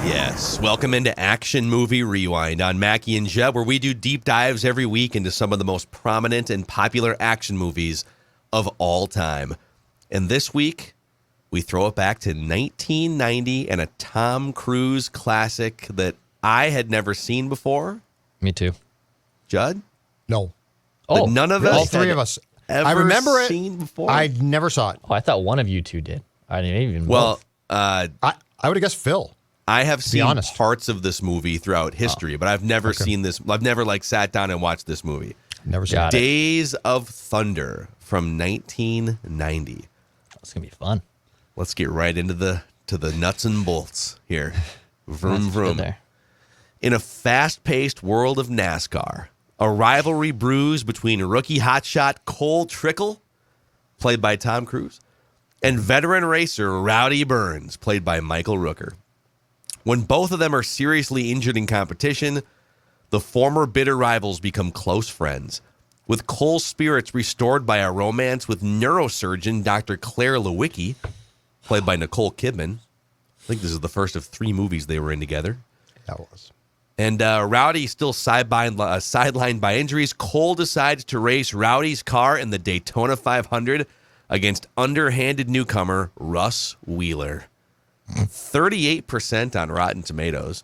Yes. Welcome into Action Movie Rewind on Mackey and Judd, where we do deep dives every week into some of the most prominent and popular action movies of all time. And this week, we throw it back to 1990 and a Tom Cruise classic that I had never seen before. Me too. Judd? No. That none of us. All three of us. Ever I remember it. Seen before? I never saw it. Oh, I thought one of you two did. I didn't even. Well, I would have guessed Phil. I have seen honest. parts of this movie throughout history, but I've never seen this. I've never sat down and watched this movie. Never seen Got it. it. Days of Thunder from 1990. It's gonna be fun. Let's get right into the nuts and bolts here. Vroom That's vroom. good there. In a fast-paced world of NASCAR, a rivalry brews between rookie hotshot Cole Trickle, played by Tom Cruise, and veteran racer Rowdy Burns, played by Michael Rooker. When both of them are seriously injured in competition, the former bitter rivals become close friends, with Cole's spirits restored by a romance with neurosurgeon Dr. Claire Lewicki, played by Nicole Kiddman. I think this is the first of 3 movies they were in together. That was. And Rowdy still sidelined by injuries. Cole decides to race Rowdy's car in the Daytona 500 against underhanded newcomer Russ Wheeler. 38% on Rotten Tomatoes.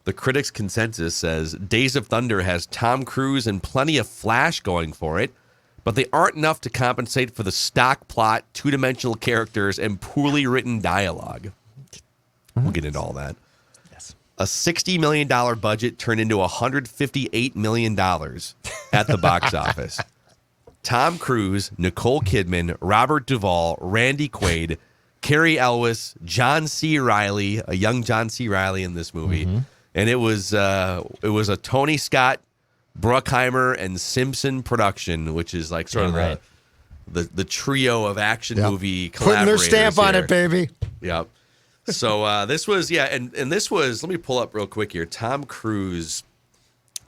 The critics' consensus says Days of Thunder has Tom Cruise and plenty of flash going for it, but they aren't enough to compensate for the stock plot, two-dimensional characters, and poorly written dialogue. We'll get into all that. Yes. A $60 million budget turned into $158 million at the box office. Tom Cruise, Nicole Kidman, Robert Duvall, Randy Quaid, Carrie Elwes, John C. Reilly, a young John C. Reilly in this movie. Mm-hmm. And it was a Tony Scott, Bruckheimer, and Simpson production, which is like sort of the trio of action movie Putting their collaborators stamp on here. it, baby. Yep. So this was, and this was, let me pull up real quick here. Tom Cruise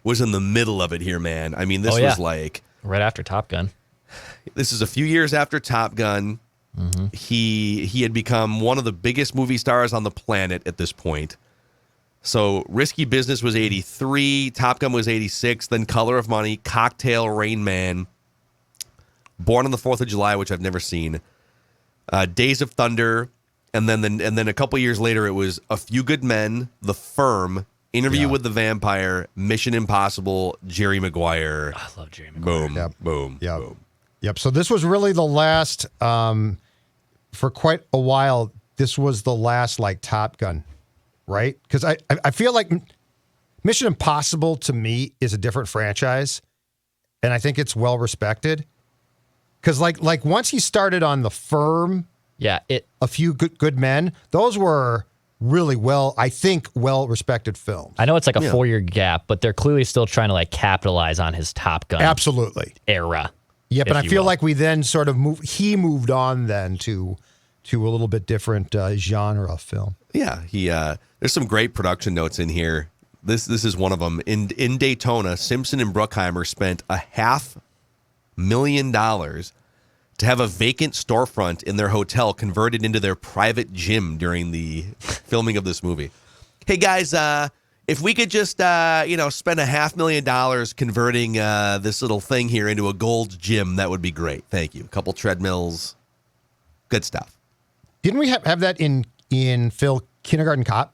was in the middle of it here, man. I mean, this was like... right after Top Gun. This is a few years after Top Gun. Mm-hmm. He had become one of the biggest movie stars on the planet at this point. So Risky Business was 83, Top Gun was 86, then Color of Money, Cocktail, Rain Man, Born on the 4th of July, which I've never seen, Days of Thunder, and then a couple years later it was A Few Good Men, The Firm, Interview with the Vampire, Mission Impossible, Jerry Maguire. I love Jerry Maguire. Boom, boom, boom. Yep. So this was really the last, for quite a while, this was the last like Top Gun, right? Because I feel like Mission Impossible to me is a different franchise, and I think it's well respected. Because like once he started on The Firm, A Few Good Men, those were really well respected films. I know it's like a 4-year gap, but they're clearly still trying to like capitalize on his Top Gun era. Yeah, but I feel like we then sort of moved on then to a little bit different genre of film. Yeah, there's some great production notes in here. This is one of them. In Daytona, Simpson and Bruckheimer spent $500,000 to have a vacant storefront in their hotel converted into their private gym during the filming of this movie. Hey guys, if we could just spend $500,000 converting this little thing here into a Gold's Gym, that would be great. Thank you. A couple treadmills, good stuff. Didn't we have that in Phil Kindergarten Cop?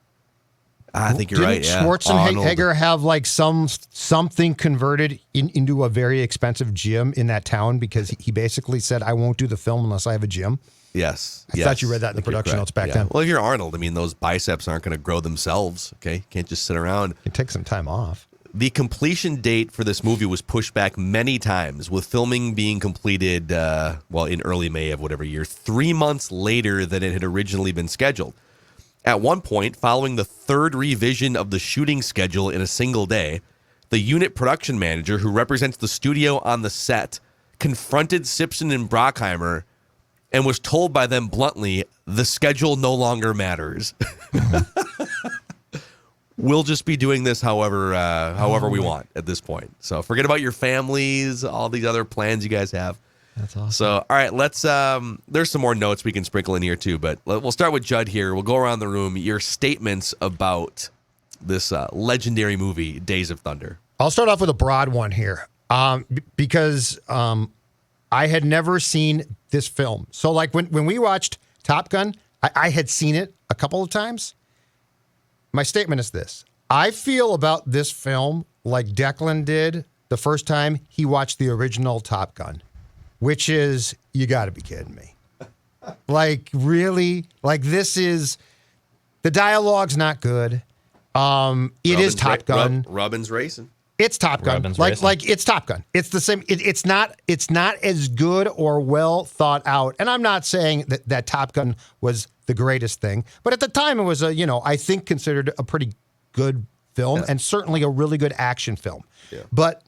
I think you're right. Yeah. Didn't Schwarzenegger have like something converted into a very expensive gym in that town because he basically said, "I won't do the film unless I have a gym." Yes. I thought you read that in the production notes back then. Well, if you're Arnold, I mean, those biceps aren't going to grow themselves. Okay, can't just sit around. You take some time off. The completion date for this movie was pushed back many times, with filming being completed, in early May of whatever year, 3 months later than it had originally been scheduled. At one point, following the third revision of the shooting schedule in a single day, the unit production manager, who represents the studio on the set, confronted Simpson and Bruckheimer and was told by them bluntly, the schedule no longer matters. We'll just be doing this however we want at this point. So forget about your families, all these other plans you guys have. That's awesome. So, all right, let's. There's some more notes we can sprinkle in here too, but we'll start with Judd here. We'll go around the room. Your statements about this legendary movie, Days of Thunder. I'll start off with a broad one here, because I had never seen this film. So, like when we watched Top Gun, I had seen it a couple of times. My statement is this: I feel about this film like Declan did the first time he watched the original Top Gun, which is, you got to be kidding me. Like, really? Like, this is, the dialogue's not good. It is Top Gun. Robin's racing. It's Top Gun. Like it's Top Gun. It's the same. It's not as good or well thought out. And I'm not saying that Top Gun was the greatest thing, but at the time it was I think considered a pretty good film, and certainly a really good action film. Yeah. But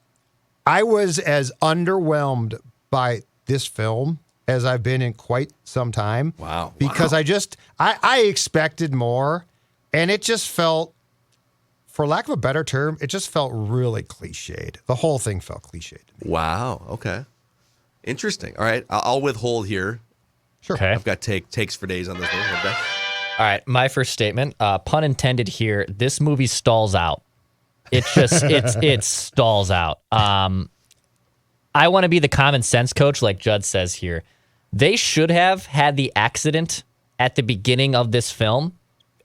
I was as underwhelmed by this film as I've been in quite some time. Wow. Because I expected more, and it just felt, for lack of a better term, it just felt really cliched. The whole thing felt cliched to me. Wow. Okay. Interesting. All right. I'll withhold here. Sure. Okay. I've got takes for days on this one. Okay. All right. My first statement, pun intended here, this movie stalls out. It just, it stalls out. I want to be the common sense coach, like Judd says here. They should have had the accident at the beginning of this film,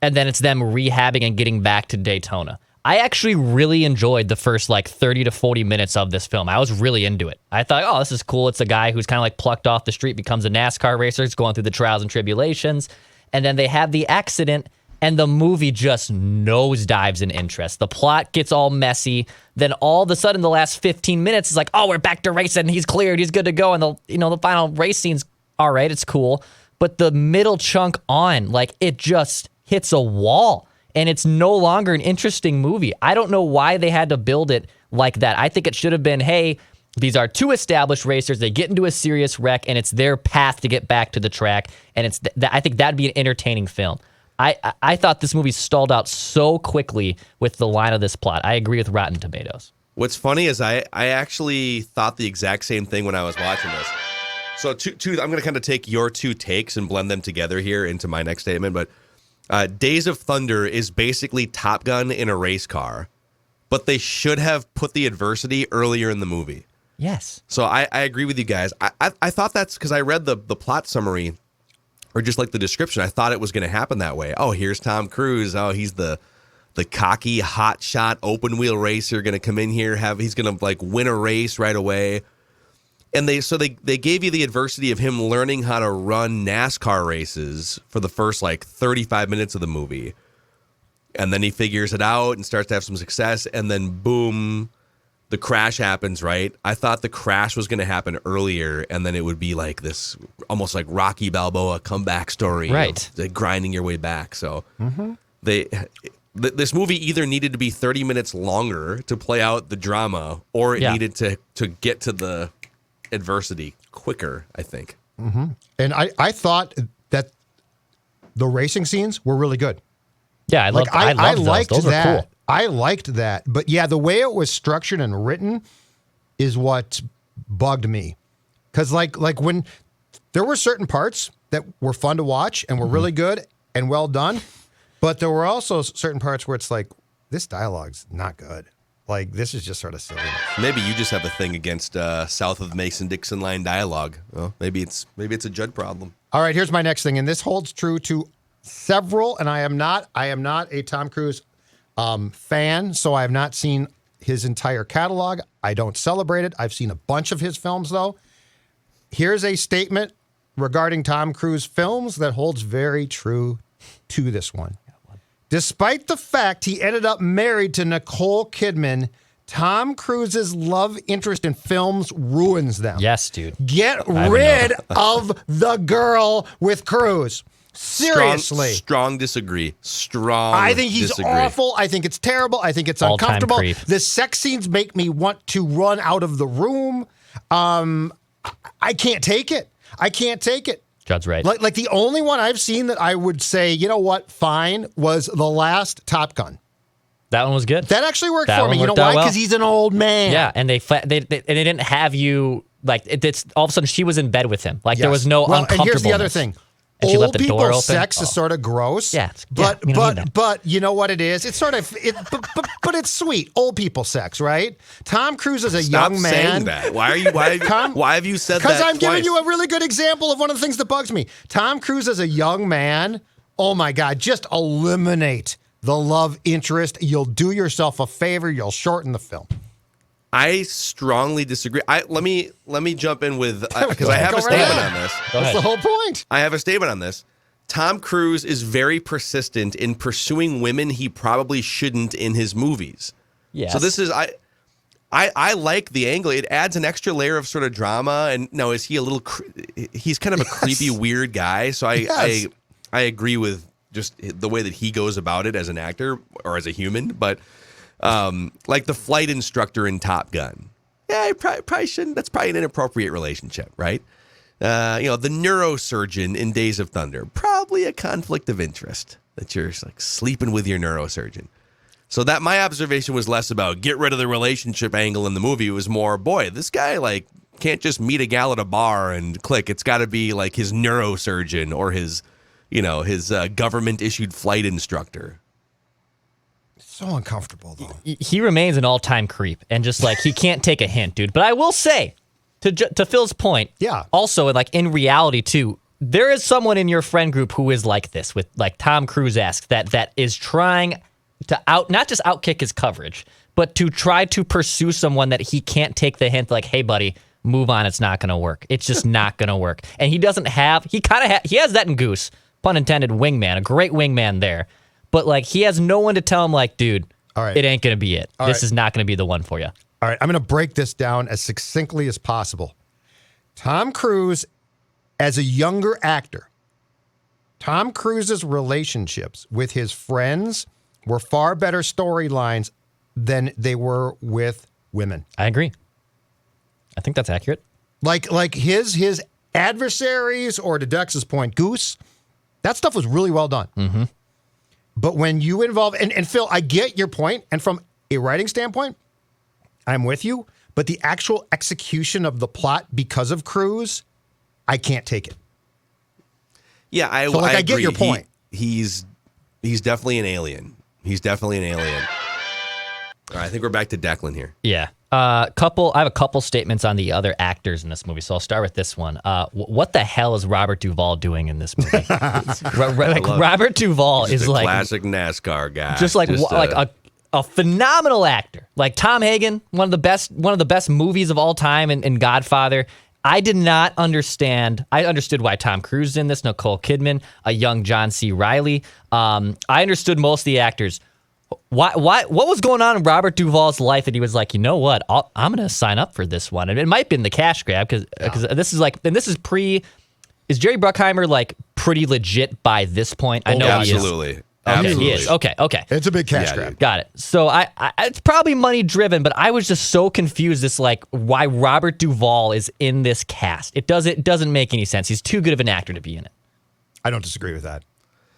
and then it's them rehabbing and getting back to Daytona. I actually really enjoyed the first 30 to 40 minutes of this film. I was really into it. I thought, oh, this is cool. It's a guy who's kind of plucked off the street, becomes a NASCAR racer. He's going through the trials and tribulations. And then they have the accident, and the movie just nosedives in interest. The plot gets all messy. Then all of a sudden, the last 15 minutes is like, oh, we're back to racing. He's cleared. He's good to go. And the final race scene's all right. It's cool. But the middle chunk on, it just hits a wall. And it's no longer an interesting movie. I don't know why they had to build it like that. I think it should have been, hey, these are two established racers. They get into a serious wreck, and it's their path to get back to the track. And I think that'd be an entertaining film. I thought this movie stalled out so quickly with the line of this plot. I agree with Rotten Tomatoes. What's funny is I actually thought the exact same thing when I was watching this. So I'm going to kind of take your two takes and blend them together here into my next statement. But Days of Thunder is basically Top Gun in a race car, but they should have put the adversity earlier in the movie. Yes. So I agree with you guys. I thought that's because I read the plot summary, or just the description. I thought it was going to happen that way. Oh, here's Tom Cruise. Oh, he's the cocky, hotshot, open wheel racer going to come in here. He's going to win a race right away. And they gave you the adversity of him learning how to run NASCAR races for the first 35 minutes of the movie. And then he figures it out and starts to have some success. And then boom, the crash happens, right? I thought the crash was going to happen earlier, and then it would be this almost like Rocky Balboa comeback story. Right. Grinding your way back. So this movie either needed to be 30 minutes longer to play out the drama, or it needed to get to the adversity quicker, I think. Mm-hmm. And I thought that the racing scenes were really good. Yeah, I liked those. Those were cool. I liked that. But yeah, the way it was structured and written is what bugged me. Because when there were certain parts that were fun to watch and were really good and well done, but there were also certain parts where it's this dialogue's not good. This is just sort of silly. Maybe you just have a thing against south of Mason-Dixon line dialogue. Well, maybe it's a Judd problem. All right, here's my next thing, and this holds true to several. And I am not a Tom Cruise fan, so I have not seen his entire catalog. I don't celebrate it. I've seen a bunch of his films, though. Here's a statement regarding Tom Cruise films that holds very true to this one. Despite the fact he ended up married to Nicole Kiddman, Tom Cruise's love interest in films ruins them. Yes, dude. Get rid of the girl with Cruise. Seriously. Strong disagree. I think he's awful. I think it's terrible. I think it's uncomfortable. Creep. The sex scenes make me want to run out of the room. I can't take it. Judd's right. The only one I've seen that I would say, you know what, fine, was the last Top Gun. That one was good. That actually worked for me. You know why? Because he's an old man. Yeah, and they didn't have you Like it's all of a sudden she was in bed with him. Like there was no uncomfortableness. And here's the other thing. And she Old left the door people open. sex is sort of gross. Yeah, but we don't need that. but you know what it is? It's sort of but it's sweet. Old people sex, right? Tom Cruise is a Stop young man. saying that. Why have you said that? Because I'm giving twice? you a really good example of one of the things that bugs me. Tom Cruise is a young man. Oh my God! Just eliminate the love interest. You'll do yourself a favor. You'll shorten the film. I strongly disagree. Let me jump in with because I have Go a right statement ahead. on this. That's the whole point. I have a statement on this. Tom Cruise is very persistent in pursuing women he probably shouldn't in his movies. Yes. So this is I like the angle. It adds an extra layer of sort of drama. And no, is he a little? He's kind of a creepy, weird guy. So I agree with just the way that he goes about it as an actor or as a human, but. Like the flight instructor in Top Gun. Yeah, I probably shouldn't. That's probably an inappropriate relationship, right? The neurosurgeon in Days of Thunder. Probably a conflict of interest that you're like sleeping with your neurosurgeon. So that my observation was less about get rid of the relationship angle in the movie. It was more, boy, this guy like can't just meet a gal at a bar and click. It's got to be like his neurosurgeon or his government issued flight instructor. So uncomfortable, though. He remains an all-time creep, and just like he can't take a hint, dude. But I will say, to Phil's point, yeah. Also, like in reality too, there is someone in your friend group who is like this, with like Tom Cruise-esque, that is trying to not just outkick his coverage, but to try to pursue someone that he can't take the hint. Like, hey, buddy, move on. It's not going to work. It's just not going to work. And he doesn't have. He kind of he has that in Goose, pun intended. Wingman, a great wingman there. But, like, he has no one to tell him, like, dude, all right. It ain't going to be it. All this right. is not going to be the one for you. All right, I'm going to break this down as succinctly as possible. Tom Cruise, as a younger actor, Tom Cruise's relationships with his friends were far better storylines than they were with women. I agree. I think that's accurate. Like his adversaries, or to Dex's point, Goose, that stuff was really well done. Mm-hmm. But when you involve, and Phil, I get your point, and from a writing standpoint, I'm with you, but the actual execution of the plot because of Cruise, I can't take it. Yeah, I I get agree. your point. He's definitely an alien. He's definitely an alien. All right, I think we're back to Declan here. Yeah. I have a couple statements on the other actors in this movie, so I'll start with this one. What the hell is Robert Duvall doing in this movie? Robert Duvall is like classic NASCAR guy, just like a phenomenal actor. Like Tom Hagen, one of the best movies of all time, in Godfather. I did not understand. I understood why Tom Cruise is in this, Nicole Kidman, a young John C. Reilly. I understood most of the actors. What was going on in Robert Duvall's life that he was like, you know what, I'm going to sign up for this one. And it might have been the cash grab because this is like, and this is is Jerry Bruckheimer like pretty legit by this point? I know absolutely. he is. Absolutely. He is. Okay. It's a big cash grab. Dude. Got it. So it's probably money driven, but I was just so confused as like why Robert Duvall is in this cast. It doesn't make any sense. He's too good of an actor to be in it. I don't disagree with that.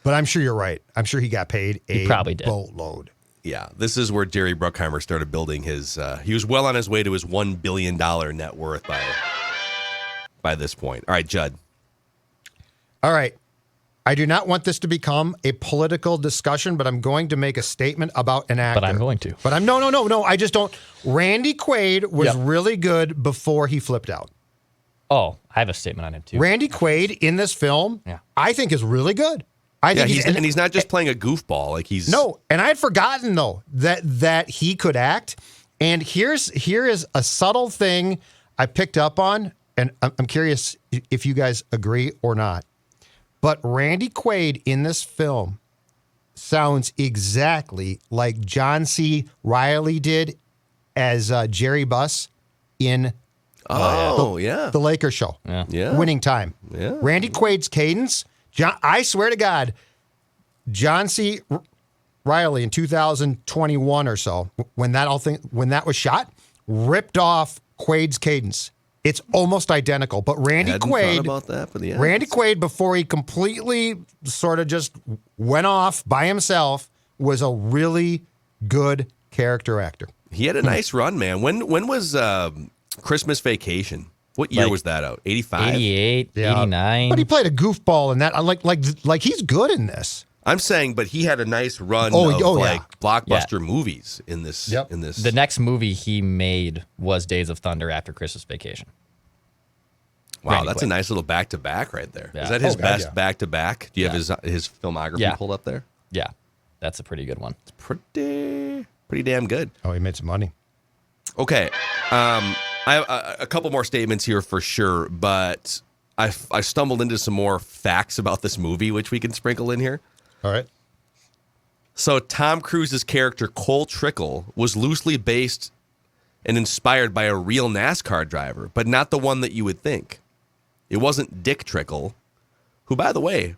But I'm sure you're right. I'm sure he got paid He probably did. boatload. Yeah, this is where Jerry Bruckheimer started building his. He was well on his way to his $1 billion net worth by this point. All right, Judd. All right. I do not want this to become a political discussion, but I'm going to make a statement about an actor. But I'm going to. But I'm no. I just don't. Randy Quaid was really good before he flipped out. Oh, I have a statement on him too. Randy Quaid in this film, I think is really good. I think he's not just playing a goofball. Like he's no. And I had forgotten though that he could act. And here is a subtle thing I picked up on, and I'm curious if you guys agree or not. But Randy Quaid in this film sounds exactly like John C. Reilly did as Jerry Buss in the Lakers show. Yeah. Winning Time. Yeah. Randy Quaid's cadence, I swear to God, John C. Reilly in 2021 or so, when that was shot, ripped off Quaid's cadence. It's almost identical, but Randy Quaid, about that, but Randy Quaid, before he completely sort of just went off by himself, was a really good character actor. He had a nice run, man. When was Christmas Vacation? What year Like, was that out? 85? 88, Yeah. 89. But he played a goofball in that. Like he's good in this. I'm saying, but he had a nice run Oh, of yeah. like blockbuster movies in this. Yep. In this, The next movie he made was Days of Thunder after Christmas Vacation. wow, Randy that's a Quaid. nice little back to back right there. Yeah. Is that his Oh, God, best yeah. back to back? Do you Yeah. have his filmography Yeah. pulled up there? Yeah, that's a pretty good one. Pretty damn good. Oh, he made some money. Okay, I have a couple more statements here for sure, but I stumbled into some more facts about this movie, which we can sprinkle in here. All right. So Tom Cruise's character Cole Trickle was loosely based and inspired by a real NASCAR driver, but not the one that you would think. It wasn't Dick Trickle, who, by the way,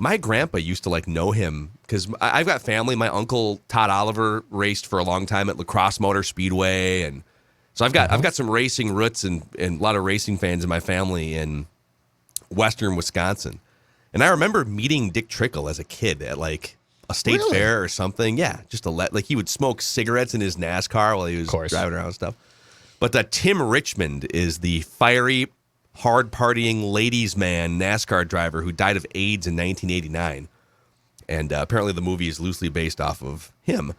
my grandpa used to like know him because I've got family. My uncle Todd Oliver raced for a long time at La Crosse Motor Speedway, and so I've got some racing roots and a lot of racing fans in my family in Western Wisconsin. And I remember meeting Dick Trickle as a kid at like a state Really? fair or something. Yeah, just to like he would smoke cigarettes in his NASCAR while he was driving around and stuff. But Tim Richmond is the fiery, hard partying ladies man NASCAR driver who died of AIDS in 1989. And apparently the movie is loosely based off of him.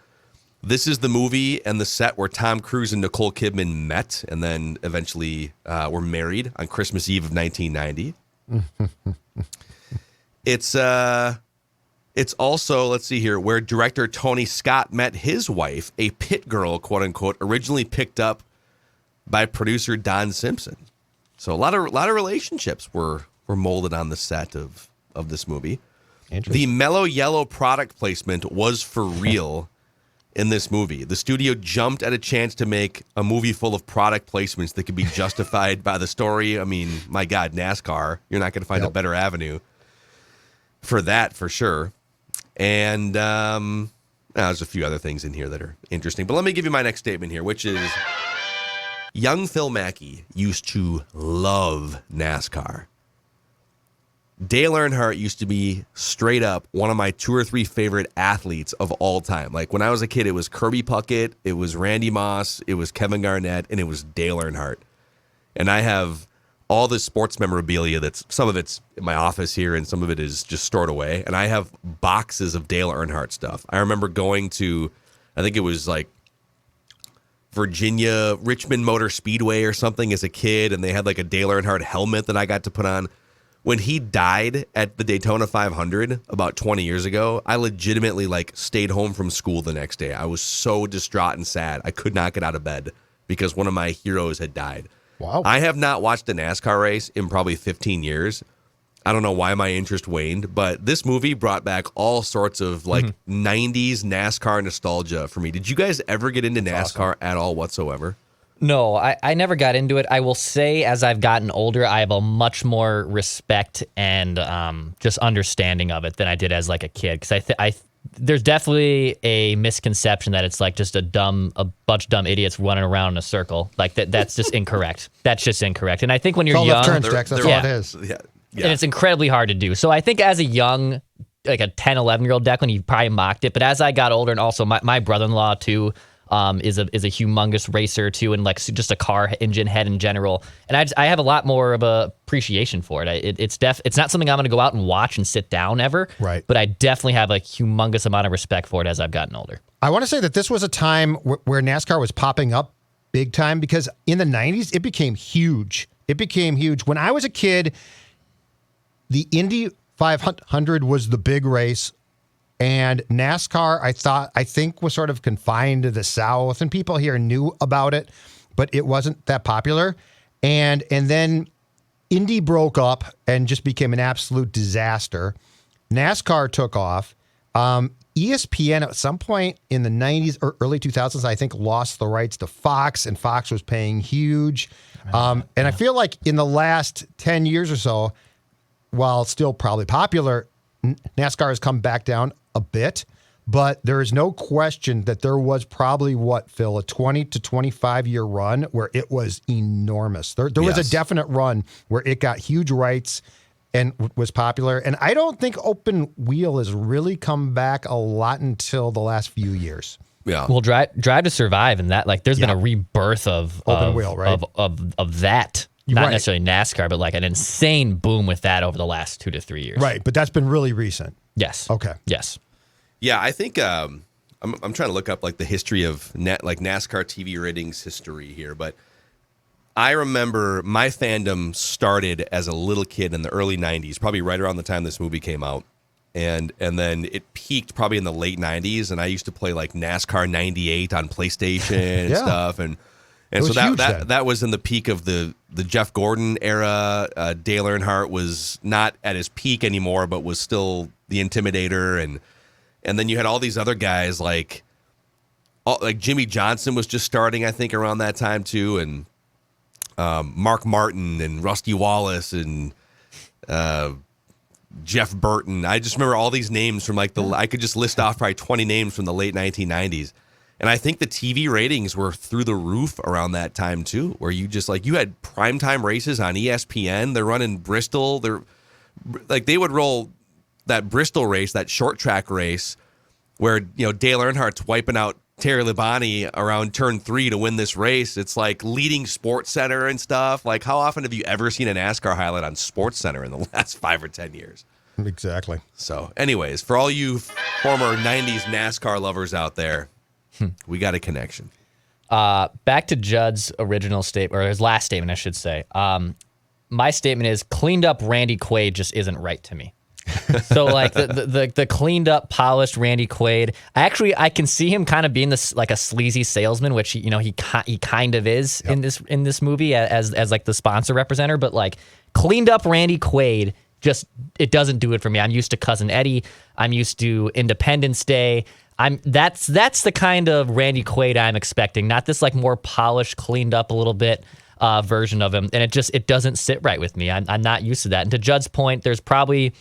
This is the movie and the set where Tom Cruise and Nicole Kidman met and then eventually were married on Christmas Eve of 1990. It's also, let's see here, where director Tony Scott met his wife, a pit girl, quote unquote, originally picked up by producer Don Simpson. So a lot of relationships were molded on the set of this movie. The mellow yellow product placement was for real in this movie. The studio jumped at a chance to make a movie full of product placements that could be justified by the story. I mean, my God, NASCAR, you're not going to find a better avenue for that, for sure. And there's a few other things in here that are interesting. But let me give you my next statement here, which is young Phil Mackey used to love NASCAR. Dale Earnhardt used to be straight up one of my 2 or 3 favorite athletes of all time. Like when I was a kid, it was Kirby Puckett, it was Randy Moss, it was Kevin Garnett, and it was Dale Earnhardt. And I have all this sports memorabilia some of it's in my office here and some of it is just stored away. And I have boxes of Dale Earnhardt stuff. I remember going to, I think it was like Virginia Richmond Motor Speedway or something as a kid, and they had like a Dale Earnhardt helmet that I got to put on. When he died at the Daytona 500 about 20 years ago, I legitimately like stayed home from school the next day. I was so distraught and sad. I could not get out of bed because one of my heroes had died. Wow. I have not watched a NASCAR race in probably 15 years. I don't know why my interest waned, but this movie brought back all sorts of like 90s NASCAR nostalgia for me. Did you guys ever get into NASCAR at all whatsoever? No, I never got into it. I will say as I've gotten older, I have a much more respect and just understanding of it than I did as like a kid. Because there's definitely a misconception that it's like just a bunch of dumb idiots running around in a circle. Like that's just incorrect. That's just incorrect. And I think when you're all young, left turn sticks. That's all it is. Yeah. and it's incredibly hard to do. So I think as a young, like a 10, 11-year-old Declan, he probably mocked it. But as I got older, and also my brother-in-law too, is a humongous racer too, and like just a car engine head in general. And I have a lot more of a appreciation for it. It's not something I'm going to go out and watch and sit down ever. Right. But I definitely have a humongous amount of respect for it as I've gotten older. I want to say that this was a time where NASCAR was popping up big time because in the 90s, it became huge. When I was a kid, the Indy 500 was the big race. And NASCAR, I think was sort of confined to the South, and people here knew about it, but it wasn't that popular. And then Indy broke up and just became an absolute disaster. NASCAR took off. ESPN at some point in the 90s or early 2000s, I think, lost the rights to Fox, and Fox was paying huge. And I feel like in the last 10 years or so, while still probably popular, NASCAR has come back down a bit, but there is no question that there was probably a 20 to 25 year run where it was enormous. There was a definite run where it got huge rights and was popular. And I don't think open wheel has really come back a lot until the last few years. Yeah. Well, Drive to Survive, and that like there's been a rebirth of Open wheel, right? of that. Not Right. necessarily NASCAR, but like an insane boom with that over the last 2 to 3 years. Right, but that's been really recent. Yes. Okay. Yes. Yeah, I think I'm trying to look up like the history of like NASCAR TV ratings history here, but I remember my fandom started as a little kid in the early 90s, probably right around the time this movie came out. And then it peaked probably in the late 90s, and I used to play like NASCAR 98 on PlayStation and Yeah. stuff, and It so was huge then. that was in the peak of the Jeff Gordon era. Dale Earnhardt was not at his peak anymore, but was still the Intimidator, and then you had all these other guys like Jimmy Johnson was just starting, I think, around that time too, and Mark Martin and Rusty Wallace and Jeff Burton. I just remember all these names from like I could just list off probably 20 names from the late 1990s. And I think the TV ratings were through the roof around that time too, where you just like you had primetime races on ESPN. They're running Bristol. They would roll that Bristol race, that short track race, where Dale Earnhardt's wiping out Terry Labonte around turn 3 to win this race. It's like leading Sports Center and stuff. Like, how often have you ever seen a NASCAR highlight on Sports Center in the last 5 or 10 years? Exactly. So, anyways, for all you former 90s NASCAR lovers out there, we got a connection. Back to Judd's original statement, or his last statement, I should say. My statement is cleaned up Randy Quaid just isn't right to me. So like the cleaned up, polished Randy Quaid. I can see him kind of being this like a sleazy salesman, which he kind of is in this movie as like the sponsor representative. But like cleaned up Randy Quaid, just it doesn't do it for me. I'm used to Cousin Eddie. I'm used to Independence Day. That's the kind of Randy Quaid I'm expecting, not this like more polished, cleaned up a little bit version of him. And it doesn't sit right with me. I'm not used to that. And to Judd's point, there's probably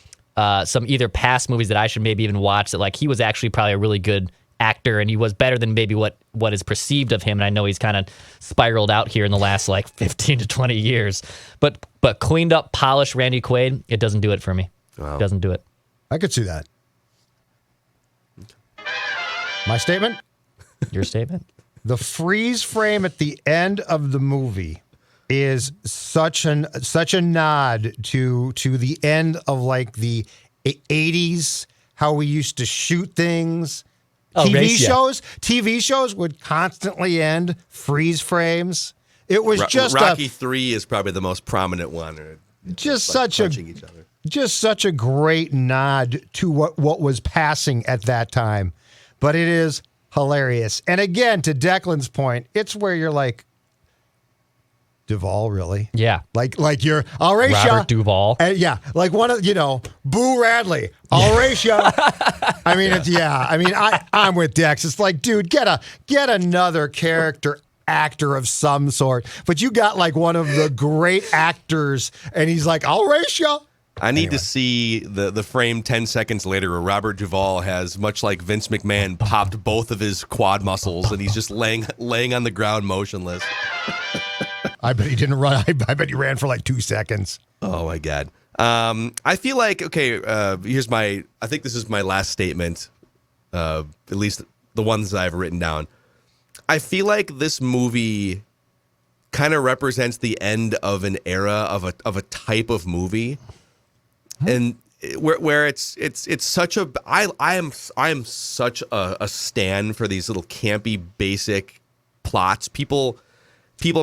some either past movies that I should maybe even watch that like he was actually probably a really good actor and he was better than maybe what is perceived of him. And I know he's kind of spiraled out here in the last like 15 to 20 years. But cleaned up, polished Randy Quaid, it doesn't do it for me. Wow. It doesn't do it. I could see that. My statement? Your statement? The freeze frame at the end of the movie is such a nod to the end of like the 80s, how we used to shoot things. TV shows would constantly end freeze frames. It was just Rocky 3 is probably the most prominent one. Just like such punching each other. just such a great nod to what was passing at that time. But it is hilarious. And again, to Declan's point, it's where you're like, Duvall, really? Yeah. Like you're, I'll race ya. Robert Duvall. Yeah. Like one of, Boo Radley. I'll race ya. I mean, I'm with Dex. It's like, dude, get another character actor of some sort. But you got like one of the great actors, and he's like, I'll race ya. I need to see the frame 10 seconds later where Robert Duvall has, much like Vince McMahon, popped both of his quad muscles and he's just laying on the ground motionless. I bet he didn't run. I bet he ran for like 2 seconds. Oh, my God. I feel like, okay, I think this is my last statement, at least the ones that I've written down. I feel like this movie kind of represents the end of an era of a type of movie. And where it's such a I am such a stan for these little campy basic plots. People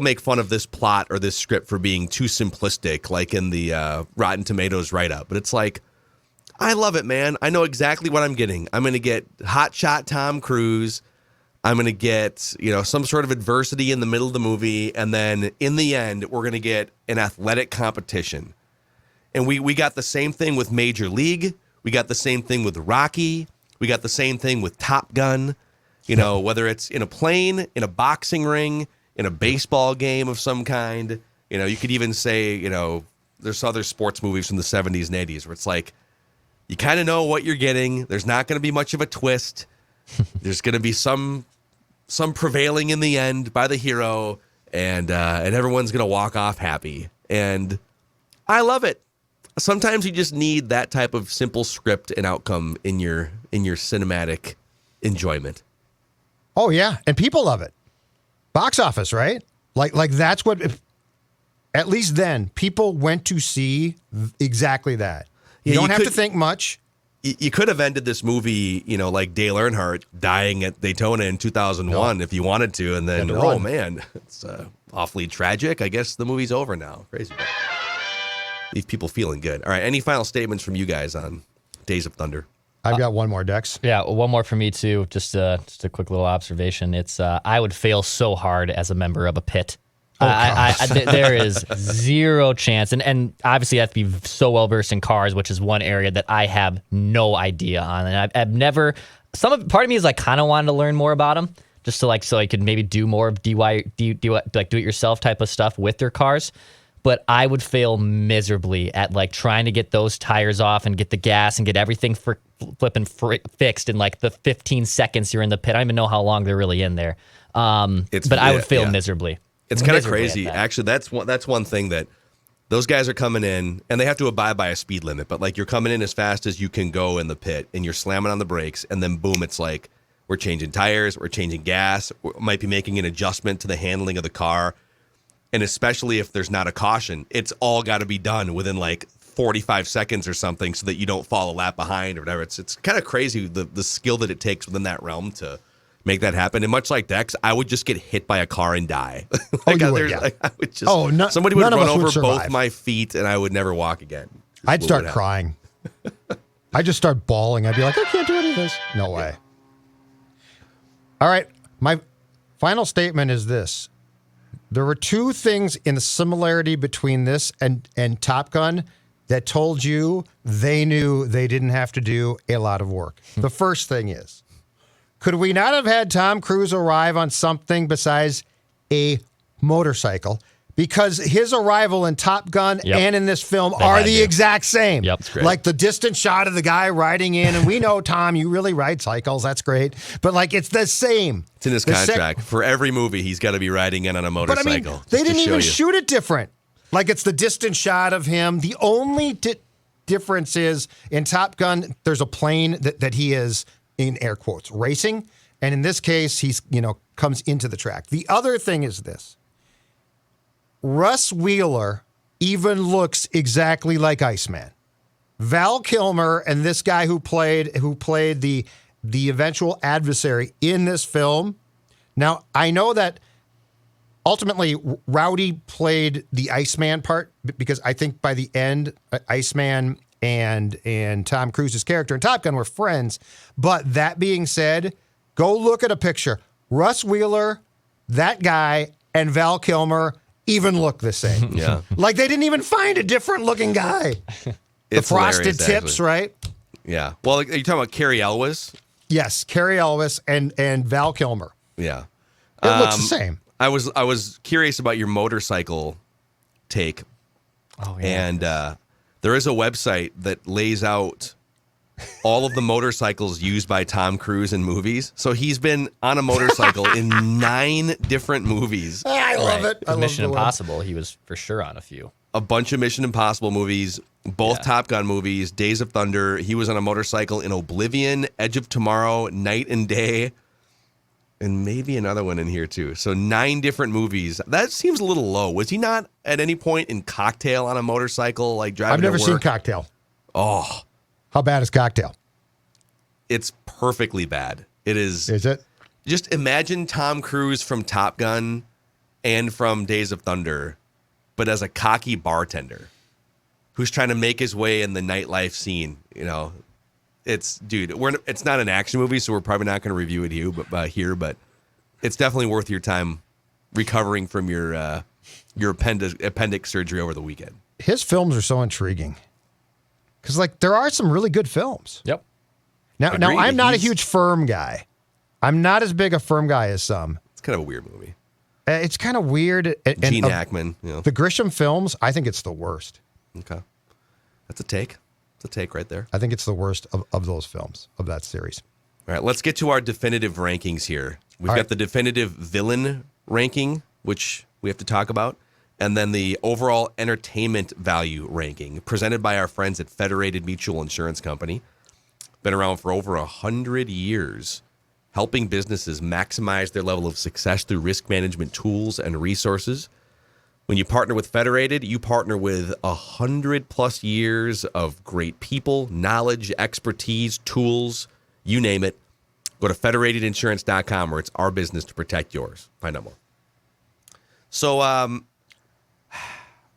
make fun of this plot or this script for being too simplistic, like in the Rotten Tomatoes write-up. But it's like, I love it, man. I know exactly what I'm getting. I'm going to get hotshot Tom Cruise. I'm going to get some sort of adversity in the middle of the movie, and then in the end, we're going to get an athletic competition. And we got the same thing with Major League. We got the same thing with Rocky. We got the same thing with Top Gun. Whether it's in a plane, in a boxing ring, in a baseball game of some kind. You could even say, there's other sports movies from the 70s and 80s where it's like, you kind of know what you're getting. There's not going to be much of a twist. There's going to be some prevailing in the end by the hero, and everyone's going to walk off happy. And I love it. Sometimes you just need that type of simple script and outcome in your cinematic enjoyment. Oh yeah, and people love it. Box office, right? Like that's what. At least then, people went to see exactly that. You don't have to think much. You could have ended this movie, like Dale Earnhardt dying at Daytona in 2001 if you wanted to, and then, oh man, it's awfully tragic. I guess the movie's over now. Crazy. Leave people feeling good. All right, any final statements from you guys on Days of Thunder? I've got one more, Dex. Yeah, one more for me too. Just a quick little observation. It's I would fail so hard as a member of a pit. There is zero chance, and obviously I have to be so well versed in cars, which is one area that I have no idea on, and I've never. Part of me is like kind of wanted to learn more about them, just so I could maybe do more of do it yourself type of stuff with their cars. But I would fail miserably at like trying to get those tires off and get the gas and get everything fixed in like the 15 seconds you're in the pit. I don't even know how long they're really in there. But I would fail miserably. It's kind of crazy. Actually, that's one thing that those guys are coming in, and they have to abide by a speed limit. But like you're coming in as fast as you can go in the pit, and you're slamming on the brakes, and then boom, it's like we're changing tires, we're changing gas, we might be making an adjustment to the handling of the car, and especially if there's not a caution, it's all got to be done within like 45 seconds or something, so that you don't fall a lap behind or whatever. It's kind of crazy the skill that it takes within that realm to make that happen. And much like Dex, I would just get hit by a car and die. You would, yeah. I would just, somebody would run over both my feet and I would never walk again. I'd start crying. I'd just start bawling. I'd be like, I can't do any of this. No way. All right. My final statement is this. There were two things in the similarity between this and Top Gun that told you they knew they didn't have to do a lot of work. The first thing is, could we not have had Tom Cruise arrive on something besides a motorcycle? Because his arrival in Top Gun and in this film are the exact same. Yep, like the distant shot of the guy riding in, and we know, Tom, you really ride cycles. That's great. But like, it's the same. It's in his contract. For every movie, he's got to be riding in on a motorcycle. But I mean, they didn't even shoot it different. Like, it's the distant shot of him. The only difference is in Top Gun, there's a plane that he is, in air quotes, racing. And in this case, he's, comes into the track. The other thing is this. Russ Wheeler even looks exactly like Iceman. Val Kilmer and this guy who played the eventual adversary in this film. Now, I know that ultimately Rowdy played the Iceman part because I think by the end, Iceman and Tom Cruise's character in Top Gun were friends. But that being said, go look at a picture. Russ Wheeler, that guy, and Val Kilmer even look the same. Yeah. Like they didn't even find a different looking guy. The frosted tips, actually. Right? Yeah. Well, are you talking about Cary Elwes? Yes, Cary Elwes and Val Kilmer. Yeah. It looks the same. I was curious about your motorcycle take. Oh, yeah. And there is a website that lays out all of the motorcycles used by Tom Cruise in movies. So he's been on a motorcycle in 9 different movies. I love it. I love Mission Impossible, he was for sure on a few. A bunch of Mission Impossible movies, both Top Gun movies, Days of Thunder. He was on a motorcycle in Oblivion, Edge of Tomorrow, Night and Day, and maybe another one in here too. So 9 different movies. That seems a little low. Was he not at any point in Cocktail on a motorcycle, like driving I've never to work? seen Cocktail. Oh. How bad is Cocktail? It's perfectly bad. It is. Is it? Just imagine Tom Cruise from Top Gun and from Days of Thunder, but as a cocky bartender who's trying to make his way in the nightlife scene. It's it's not an action movie, so we're probably not going to review it here, but it's definitely worth your time recovering from your appendix surgery over the weekend. His films are so intriguing. Because, there are some really good films. Yep. Now, I'm not a huge Firm guy. I'm not as big a Firm guy as some. It's kind of a weird movie. It's kind of weird. Gene Hackman. The Grisham films, I think it's the worst. Okay. That's a take. It's a take right there. I think it's the worst of those films, of that series. All right, let's get to our definitive rankings here. We've got the definitive villain ranking, which we have to talk about. And then the overall entertainment value ranking presented by our friends at Federated Mutual Insurance Company. Been around for over 100 years. helping businesses maximize their level of success through risk management tools and resources. When you partner with Federated, you partner with 100+ years of great people, knowledge, expertise, tools, you name it. Go to federatedinsurance.com, where it's our business to protect yours. Find out more. So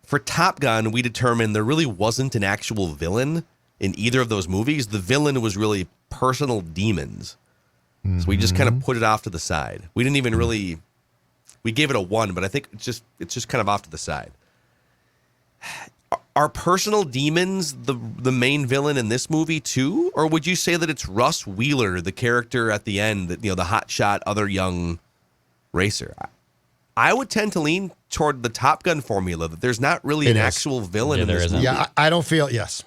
for Top Gun, we determined there really wasn't an actual villain in either of those movies. The villain was really personal demons. So we just kind of put it off to the side. We didn't even really... We gave it a 1, but I think it's just kind of off to the side. Are personal demons the main villain in this movie too, or would you say that it's Russ Wheeler, the character at the end, that the hotshot other young racer? I would tend to lean toward the Top Gun formula, that there's not really an actual villain in this movie. Yeah, I don't feel yes.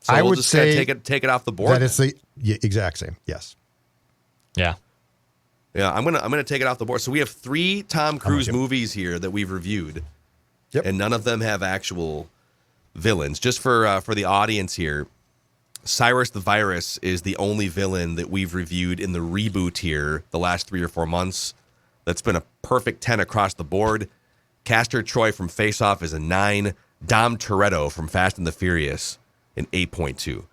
So I we'll would just say kind of take it off the board. That it's the exact same. Yes. Yeah. Yeah, I'm gonna take it off the board. So we have 3 Tom Cruise movies here that we've reviewed, and none of them have actual villains. Just for the audience here, Cyrus the Virus is the only villain that we've reviewed in the reboot here the last 3 or 4 months. That's been a perfect 10 across the board. Castor Troy from Face Off is a 9. Dom Toretto from Fast and the Furious, an 8.2.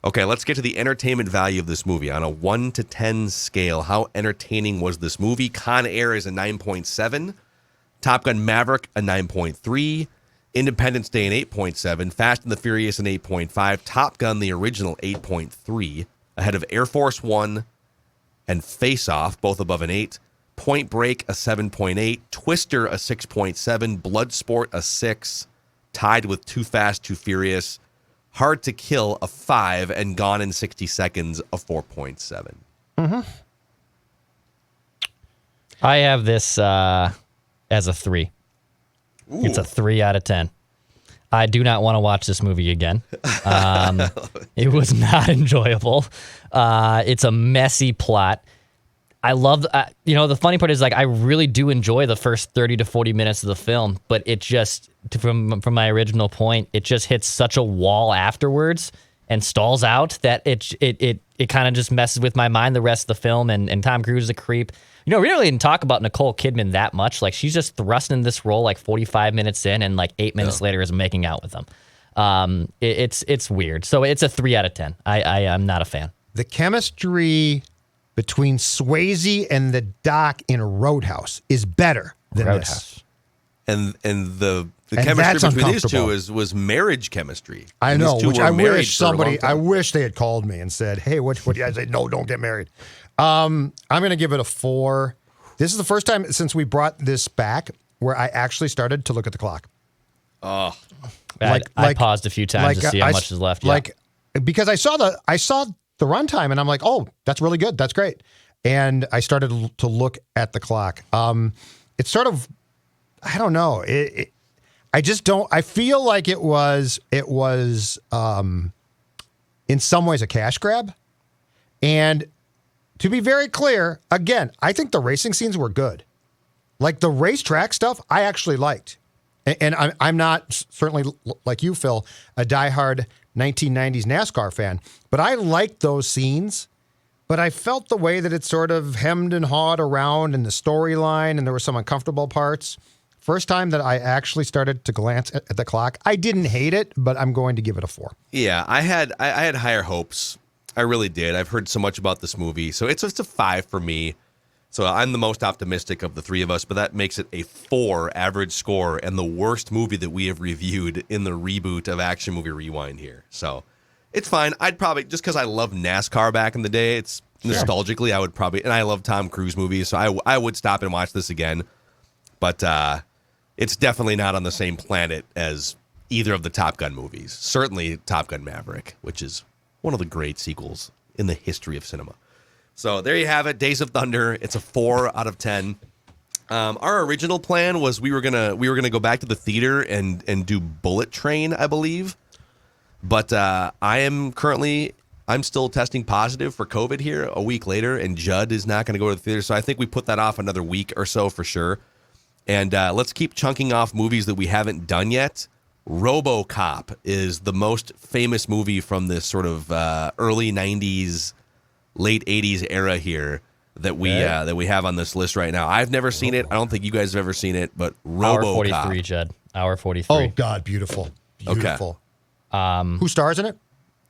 Okay, let's get to the entertainment value of this movie. On a 1 to 10 scale, how entertaining was this movie? Con Air is a 9.7. Top Gun Maverick, a 9.3. Independence Day, an 8.7. Fast and the Furious, an 8.5. Top Gun, the original, 8.3. Ahead of Air Force One and Face Off, both above an 8. Point Break, a 7.8. Twister, a 6.7. Bloodsport, a 6. Tied with Too Fast, Too Furious. Hard to Kill, a 5, and Gone in 60 Seconds, a 4.7. I have this as a 3. Ooh. It's a 3 out of 10. I do not want to watch this movie again. It was not enjoyable. It's a messy plot. I love, the funny part is, like, I really do enjoy the first 30 to 40 minutes of the film, but it just, from my original point, it just hits such a wall afterwards and stalls out that it kind of just messes with my mind the rest of the film, and Tom Cruise is a creep. We really didn't talk about Nicole Kidman that much. Like, she's just thrust in this role like 45 minutes in, and like 8 minutes later is making out with him. It's weird. So it's a 3 out of 10. I am not a fan. The chemistry between Swayze and the Doc in Roadhouse is better than this. And the chemistry between these two was marriage chemistry. I know, which I wish they had called me and said, "Hey, what?" I said, "No, don't get married." I'm going to give it a 4. This is the first time since we brought this back where I actually started to look at the clock. Oh, I paused a few times to see how much is left. Because I saw the runtime, and I'm like, oh, that's really good. That's great. And I started to look at the clock. It's sort of, I don't know. I just don't, I feel like it was in some ways a cash grab. And to be very clear, again, I think the racing scenes were good. Like the racetrack stuff, I actually liked. And I'm not, certainly like you, Phil, a diehard 1990s NASCAR fan, but I liked those scenes, but I felt the way that it sort of hemmed and hawed around in the storyline, and there were some uncomfortable parts. First time that I actually started to glance at the clock, I didn't hate it, but I'm going to give it a 4. Yeah, I had higher hopes. I really did. I've heard so much about this movie, so it's just a 5 for me. So I'm the most optimistic of the 3 of us, but that makes it a 4 average score and the worst movie that we have reviewed in the reboot of Action Movie Rewind here. So it's fine. I'd probably, just because I love NASCAR back in the day, it's nostalgically, I would probably, and I love Tom Cruise movies, so I would stop and watch this again. But it's definitely not on the same planet as either of the Top Gun movies. Certainly Top Gun Maverick, which is one of the great sequels in the history of cinema. So there you have it, Days of Thunder. It's a 4 out of 10. Our original plan was we were gonna go back to the theater and do Bullet Train, I believe. But I'm still testing positive for COVID here a week later, and Judd is not going to go to the theater. So I think we put that off another week or so for sure. And let's keep chunking off movies that we haven't done yet. Robocop is the most famous movie from this sort of early 90s late 80s era here that we have on this list right now. I've never seen it. I don't think you guys have ever seen it, but Hour RoboCop. 43, Judd. Hour 43. Oh God, beautiful. Beautiful. Who stars in it?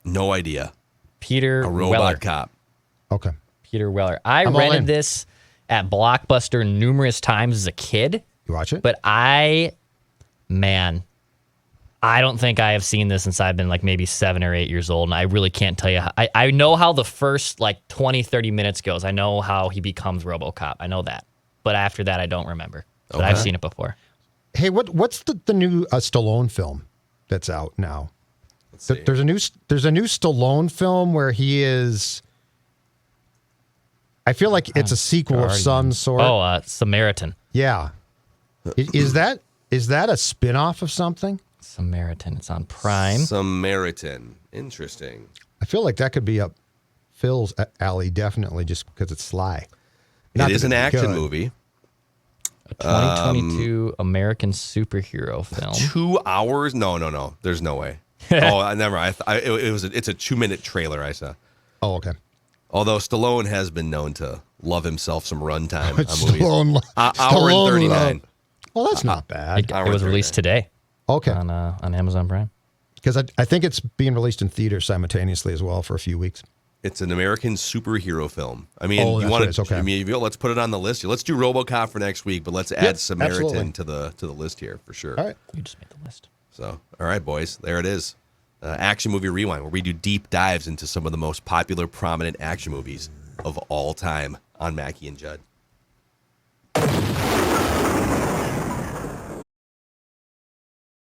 No idea. Peter A Weller. robot cop. Okay. Peter Weller. I I'm all in. rented this at Blockbuster numerous times as a kid, You watch it? but I don't think I have seen this since I've been like maybe 7 or 8 years old, and I really can't tell you. I know how the first like 20, 30 minutes goes. I know how he becomes RoboCop. I know that. But after that, I don't remember. But I've seen it before. Hey, what's the new Stallone film that's out now? There's a new Stallone film where he is. I feel like it's a sequel of some sort. Oh, Samaritan. Yeah. Is that a spin-off of something? Samaritan. It's on Prime. Samaritan. Interesting. I feel like that could be up Phil's alley, definitely, just because it's sly. It is an action movie. A 2022 American superhero film. 2 hours? No. There's no way. I never. It's a 2-minute trailer I saw. Oh, okay. Although Stallone has been known to love himself some runtime on movies. Stallone, Hour and 39. Well, that's not bad. It was released today Okay. on Amazon Prime. Because I think it's being released in theaters simultaneously as well for a few weeks. It's an American superhero film. I mean, Oh, you that's want what it is. Okay. I mean, let's put it on the list. Let's do RoboCop for next week, but let's add Samaritan absolutely. to the list here for sure. All right. You just made the list. So, all right, boys, there it is. Action Movie Rewind, where we do deep dives into some of the most popular, prominent action movies of all time on Mackey and Judd.